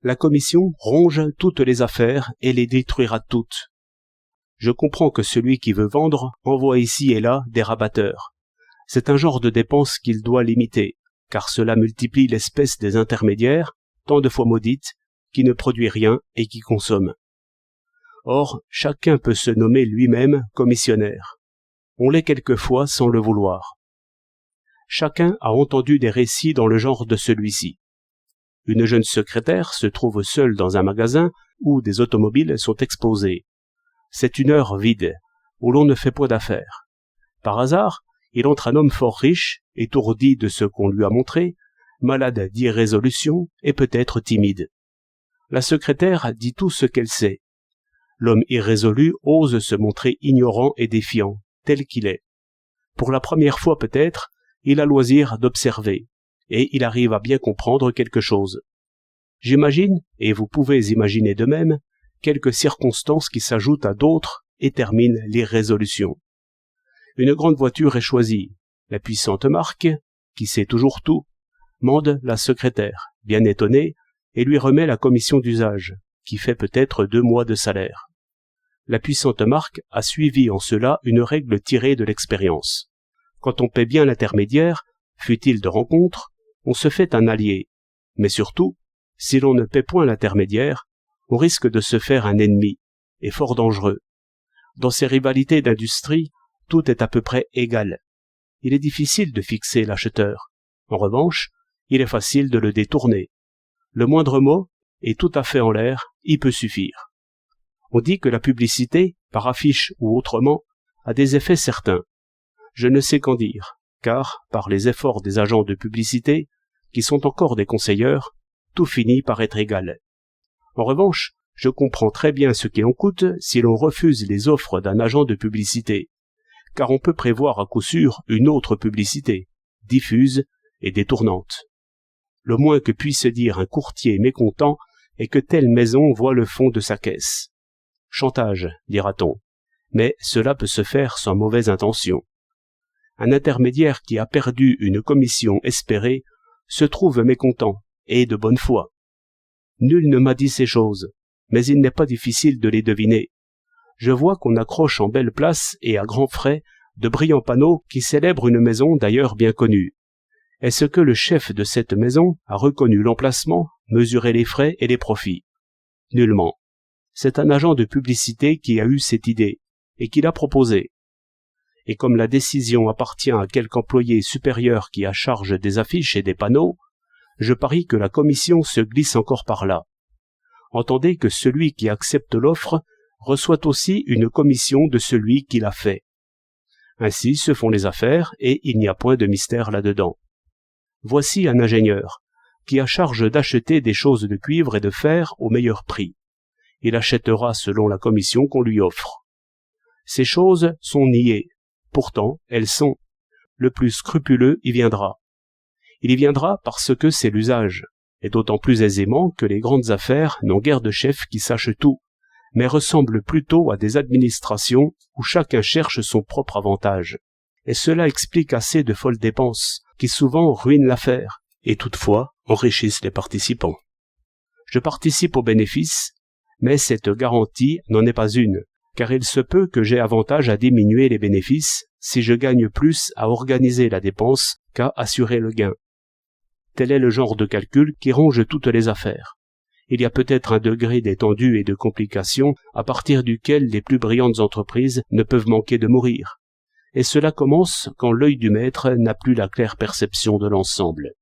la commission ronge toutes les affaires et les détruira toutes. Je comprends que celui qui veut vendre envoie ici et là des rabatteurs. C'est un genre de dépense qu'il doit limiter, car cela multiplie l'espèce des intermédiaires, tant de fois maudite, qui ne produit rien et qui consomme. Or, chacun peut se nommer lui-même commissionnaire. On l'est quelquefois sans le vouloir. Chacun a entendu des récits dans le genre de celui-ci. Une jeune secrétaire se trouve seule dans un magasin où des automobiles sont exposées. C'est une heure vide, où l'on ne fait point d'affaires. Par hasard, il entre un homme fort riche, étourdi de ce qu'on lui a montré, malade d'irrésolution et peut-être timide. La secrétaire dit tout ce qu'elle sait. L'homme irrésolu ose se montrer ignorant et défiant, tel qu'il est. Pour la première fois peut-être, il a loisir d'observer, et il arrive à bien comprendre quelque chose. J'imagine, et vous pouvez imaginer de même, quelques circonstances qui s'ajoutent à d'autres et terminent l'irrésolution. Une grande voiture est choisie. La puissante marque, qui sait toujours tout, mande la secrétaire, bien étonnée, et lui remet la commission d'usage, qui fait peut-être 2 mois de salaire. La puissante marque a suivi en cela une règle tirée de l'expérience. Quand on paie bien l'intermédiaire, fût-il de rencontre, on se fait un allié. Mais surtout, si l'on ne paie point l'intermédiaire, on risque de se faire un ennemi, et fort dangereux. Dans ces rivalités d'industrie, tout est à peu près égal. Il est difficile de fixer l'acheteur. En revanche, il est facile de le détourner. Le moindre mot, et tout à fait en l'air, y peut suffire. On dit que la publicité, par affiche ou autrement, a des effets certains. Je ne sais qu'en dire, car, par les efforts des agents de publicité, qui sont encore des conseilleurs, tout finit par être égal. En revanche, je comprends très bien ce qu'il en coûte si l'on refuse les offres d'un agent de publicité, car on peut prévoir à coup sûr une autre publicité, diffuse et détournante. Le moins que puisse dire un courtier mécontent est que telle maison voit le fond de sa caisse. Chantage, dira-t-on, mais cela peut se faire sans mauvaise intention. Un intermédiaire qui a perdu une commission espérée se trouve mécontent et de bonne foi. Nul ne m'a dit ces choses, mais il n'est pas difficile de les deviner. Je vois qu'on accroche en belle place et à grands frais de brillants panneaux qui célèbrent une maison d'ailleurs bien connue. Est-ce que le chef de cette maison a reconnu l'emplacement, mesuré les frais et les profits? Nullement. C'est un agent de publicité qui a eu cette idée, et qui l'a proposée. Et comme la décision appartient à quelque employé supérieur qui a charge des affiches et des panneaux, je parie que la commission se glisse encore par là. Entendez que celui qui accepte l'offre reçoit aussi une commission de celui qui l'a fait. Ainsi se font les affaires, et il n'y a point de mystère là-dedans. Voici un ingénieur, qui a charge d'acheter des choses de cuivre et de fer au meilleur prix. Il achètera selon la commission qu'on lui offre. Ces choses sont niées, pourtant elles sont. Le plus scrupuleux y viendra. Il y viendra parce que c'est l'usage, et d'autant plus aisément que les grandes affaires n'ont guère de chef qui sache tout, mais ressemblent plutôt à des administrations où chacun cherche son propre avantage. Et cela explique assez de folles dépenses, qui souvent ruinent l'affaire, et toutefois enrichissent les participants. Je participe aux bénéfices, mais cette garantie n'en est pas une, car il se peut que j'aie avantage à diminuer les bénéfices si je gagne plus à organiser la dépense qu'à assurer le gain. Tel est le genre de calcul qui ronge toutes les affaires. Il y a peut-être un degré d'étendue et de complication à partir duquel les plus brillantes entreprises ne peuvent manquer de mourir. Et cela commence quand l'œil du maître n'a plus la claire perception de l'ensemble.